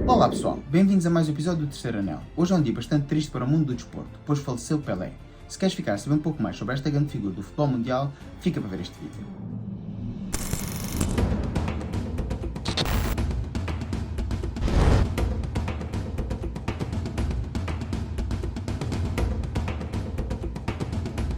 Olá pessoal, bem-vindos a mais um episódio do Terceiro Anel. Hoje é um dia bastante triste para o mundo do desporto, pois faleceu Pelé. Se queres ficar a saber um pouco mais sobre esta grande figura do futebol mundial, fica para ver este vídeo.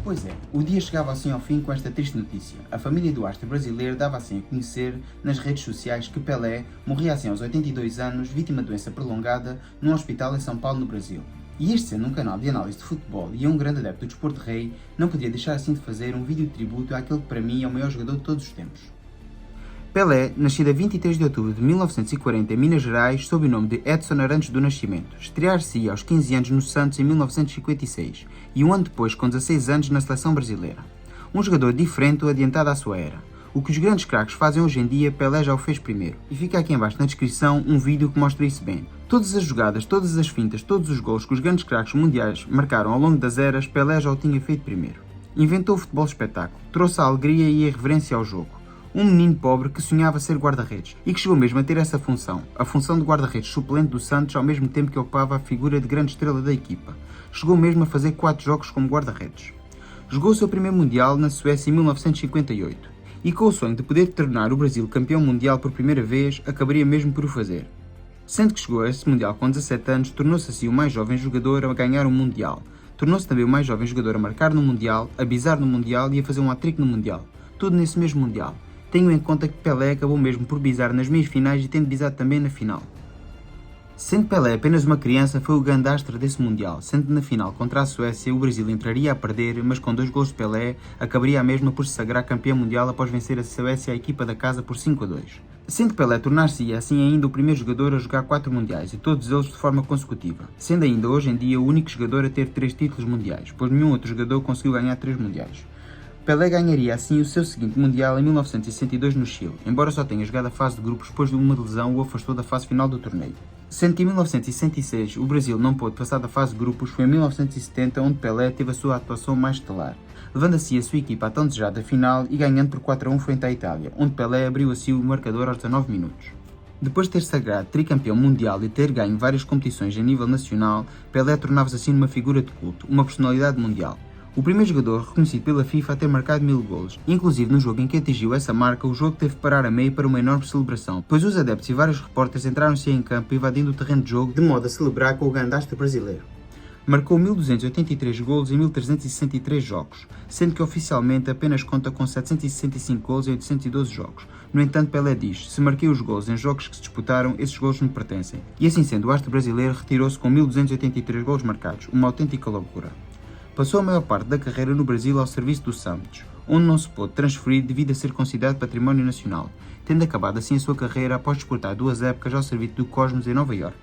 Pois é, o dia chegava assim ao fim com esta triste notícia. A família do astro brasileiro dava assim a conhecer nas redes sociais que Pelé morria assim aos 82 anos, vítima de doença prolongada, num hospital em São Paulo, no Brasil. E este sendo um canal de análise de futebol e um grande adepto do desporto rei, não podia deixar assim de fazer um vídeo de tributo àquele que para mim é o maior jogador de todos os tempos. Pelé, nascido a 23 de outubro de 1940 em Minas Gerais, sob o nome de Edson Arantes do Nascimento, estrear-se aos 15 anos no Santos em 1956 e um ano depois, com 16 anos, na seleção brasileira. Um jogador diferente ou adiantado à sua era. O que os grandes craques fazem hoje em dia, Pelé já o fez primeiro. E fica aqui embaixo na descrição um vídeo que mostra isso bem. Todas as jogadas, todas as fintas, todos os gols que os grandes craques mundiais marcaram ao longo das eras, Pelé já o tinha feito primeiro. Inventou o futebol espetáculo, trouxe a alegria e a irreverência ao jogo. Um menino pobre que sonhava ser guarda-redes e que chegou mesmo a ter essa função, a função de guarda-redes suplente do Santos, ao mesmo tempo que ocupava a figura de grande estrela da equipa. Chegou mesmo a fazer 4 jogos como guarda-redes. Jogou o seu primeiro Mundial na Suécia em 1958 e com o sonho de poder tornar o Brasil campeão mundial por primeira vez, acabaria mesmo por o fazer. Sendo que chegou a esse Mundial com 17 anos, tornou-se assim o mais jovem jogador a ganhar um Mundial. Tornou-se também o mais jovem jogador a marcar no Mundial, a bizar no Mundial e a fazer um hat-trick no Mundial. Tudo nesse mesmo Mundial. Tenham em conta que Pelé acabou mesmo por bizar nas meias finais e tendo bizado também na final. Sendo Pelé apenas uma criança, foi o grande astro desse Mundial, sendo que na final contra a Suécia o Brasil entraria a perder, mas com 2 gols de Pelé, acabaria a mesma por se sagrar campeão mundial após vencer a Suécia a equipa da casa por 5-2. Sendo que Pelé tornar-se assim ainda o primeiro jogador a jogar 4 mundiais, e todos eles de forma consecutiva, sendo ainda hoje em dia o único jogador a ter 3 títulos mundiais, pois nenhum outro jogador conseguiu ganhar 3 mundiais. Pelé ganharia assim o seu seguinte Mundial em 1962 no Chile, embora só tenha jogado a fase de grupos depois de uma lesão o afastou da fase final do torneio. Sendo que em 1966 o Brasil não pôde passar da fase de grupos, foi em 1970 onde Pelé teve a sua atuação mais estelar, levando assim a sua equipa à tão desejada final e ganhando por 4-1 frente à Itália, onde Pelé abriu assim o marcador aos 19 minutos. Depois de ter sagrado tricampeão mundial e ter ganho várias competições a nível nacional, Pelé tornava-se assim uma figura de culto, uma personalidade mundial. O primeiro jogador reconhecido pela FIFA a ter marcado 1000 golos. Inclusive no jogo em que atingiu essa marca, o jogo teve que parar a meio para uma enorme celebração, pois os adeptos e vários repórteres entraram-se em campo invadindo o terreno de jogo de modo a celebrar com o grande astro brasileiro. Marcou 1283 golos em 1363 jogos, sendo que oficialmente apenas conta com 765 golos em 812 jogos. No entanto, Pelé diz: se marquei os golos em jogos que se disputaram, esses golos me pertencem. E assim sendo, o astro brasileiro retirou-se com 1283 golos marcados, uma autêntica loucura. Passou a maior parte da carreira no Brasil ao serviço do Santos, onde não se pôde transferir devido a ser considerado património nacional, tendo acabado assim a sua carreira após disputar 2 épocas ao serviço do Cosmos em Nova Iorque.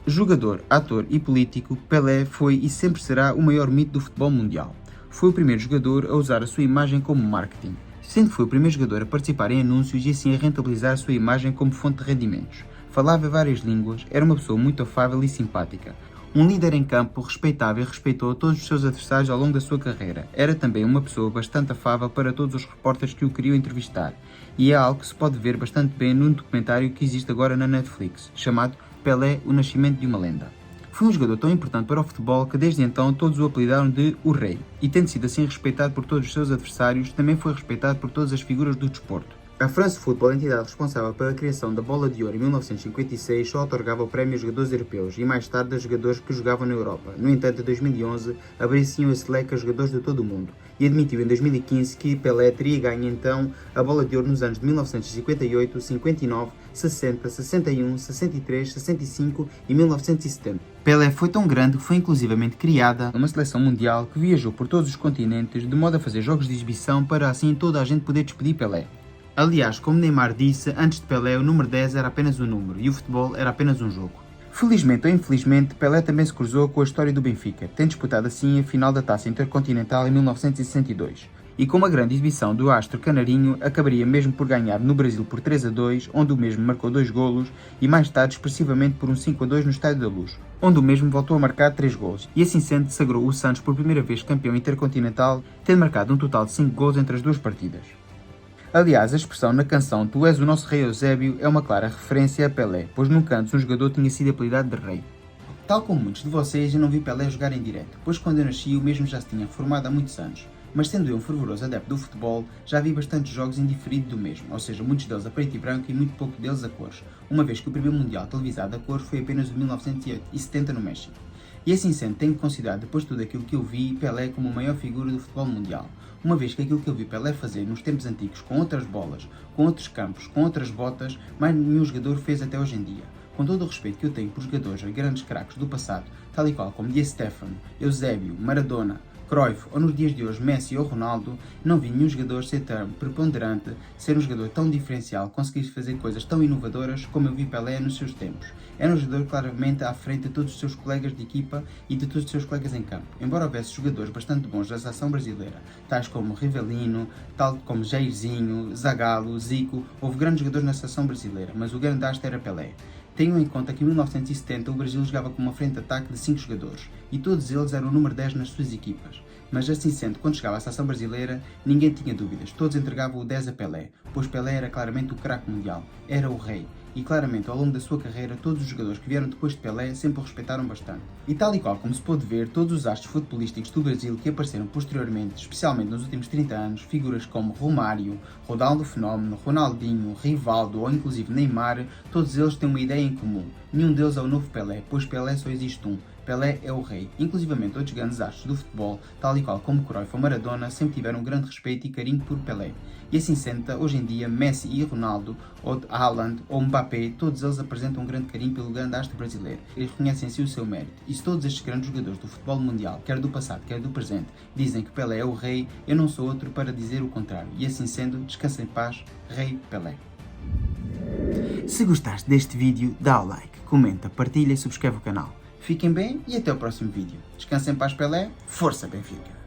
Jogador, ator e político, Pelé foi e sempre será o maior mito do futebol mundial. Foi o primeiro jogador a usar a sua imagem como marketing, sendo que foi o primeiro jogador a participar em anúncios e assim a rentabilizar a sua imagem como fonte de rendimentos. Falava várias línguas, era uma pessoa muito afável e simpática. Um líder em campo, respeitava e respeitou todos os seus adversários ao longo da sua carreira. Era também uma pessoa bastante afável para todos os repórteres que o queriam entrevistar. E é algo que se pode ver bastante bem num documentário que existe agora na Netflix, chamado Pelé, o Nascimento de uma Lenda. Foi um jogador tão importante para o futebol que desde então todos o apelidaram de O Rei. E tendo sido assim respeitado por todos os seus adversários, também foi respeitado por todas as figuras do desporto. A France Football, a entidade responsável pela criação da Bola de Ouro em 1956, só otorgava o prémio a jogadores europeus e mais tarde a jogadores que jogavam na Europa. No entanto, em 2011, abriu-se esse leque a jogadores de todo o mundo e admitiu em 2015 que Pelé teria ganho então a Bola de Ouro nos anos de 1958, 59, 60, 61, 63, 65 e 1970. Pelé foi tão grande que foi inclusivamente criada uma seleção mundial que viajou por todos os continentes de modo a fazer jogos de exibição para assim toda a gente poder despedir Pelé. Aliás, como Neymar disse, antes de Pelé o número 10 era apenas um número e o futebol era apenas um jogo. Felizmente ou infelizmente, Pelé também se cruzou com a história do Benfica, tendo disputado assim a final da Taça Intercontinental em 1962. E com uma grande exibição do astro canarinho, acabaria mesmo por ganhar no Brasil por 3-2, onde o mesmo marcou 2 golos, e mais tarde expressivamente por um 5-2 no Estádio da Luz, onde o mesmo voltou a marcar 3 golos, e assim sendo sagrou o Santos por primeira vez campeão intercontinental, tendo marcado um total de 5 golos entre as duas partidas. Aliás, a expressão na canção "Tu és o nosso rei Eusébio" é uma clara referência a Pelé, pois num canto um jogador tinha sido apelidado de rei. Tal como muitos de vocês, eu não vi Pelé jogar em direto, pois quando eu nasci o mesmo já se tinha reformado há muitos anos. Mas sendo eu um fervoroso adepto do futebol, já vi bastantes jogos em diferido do mesmo, ou seja, muitos deles a preto e branco e muito pouco deles a cores, uma vez que o primeiro Mundial televisado a cores foi apenas o de 1970 no México. E assim sendo, tenho que considerar, depois de tudo aquilo que eu vi, Pelé como a maior figura do futebol mundial, uma vez que aquilo que eu vi Pelé fazer nos tempos antigos, com outras bolas, com outros campos, com outras botas, mais nenhum jogador fez até hoje em dia. Com todo o respeito que eu tenho por jogadores e grandes craques do passado, tal e qual como Di Stéfano, Eusébio, Maradona, Cruyff ou nos dias de hoje Messi ou Ronaldo, não vi nenhum jogador ser tão preponderante, ser um jogador tão diferencial, conseguir fazer coisas tão inovadoras como eu vi Pelé nos seus tempos. Era um jogador claramente à frente de todos os seus colegas de equipa e de todos os seus colegas em campo. Embora houvesse jogadores bastante bons da seleção brasileira, tais como Rivelino, tal como Jairzinho, Zagallo, Zico, houve grandes jogadores na seleção brasileira, mas o grande astro era Pelé. Tenham em conta que em 1970 o Brasil jogava com uma frente de ataque de 5 jogadores e todos eles eram o número 10 nas suas equipas. Mas assim sendo, quando chegava à seleção brasileira, ninguém tinha dúvidas, todos entregavam o 10 a Pelé, pois Pelé era claramente o craque mundial, era o rei. E claramente, ao longo da sua carreira, todos os jogadores que vieram depois de Pelé sempre o respeitaram bastante. E tal e qual como se pôde ver, todos os astros futebolísticos do Brasil que apareceram posteriormente, especialmente nos últimos 30 anos, figuras como Romário, Ronaldo Fenómeno, Ronaldinho, Rivaldo ou inclusive Neymar, todos eles têm uma ideia em comum. Nenhum deles é o novo Pelé, pois Pelé só existe um. Pelé é o rei. Inclusivamente outros grandes astros do futebol, tal e qual como Cruyff ou Maradona, sempre tiveram um grande respeito e carinho por Pelé. E assim sendo, hoje em dia, Messi e Ronaldo, ou Haaland ou Mbappé, todos eles apresentam um grande carinho pelo grande astro brasileiro. Eles reconhecem em si o seu mérito. E se todos estes grandes jogadores do futebol mundial, quer do passado, quer do presente, dizem que Pelé é o rei, eu não sou outro para dizer o contrário. E assim sendo, descansa em paz, Rei Pelé. Se gostaste deste vídeo, dá o like, comenta, partilha e subscreve o canal. Fiquem bem e até o próximo vídeo. Descansem em paz, Pelé. Força, Benfica!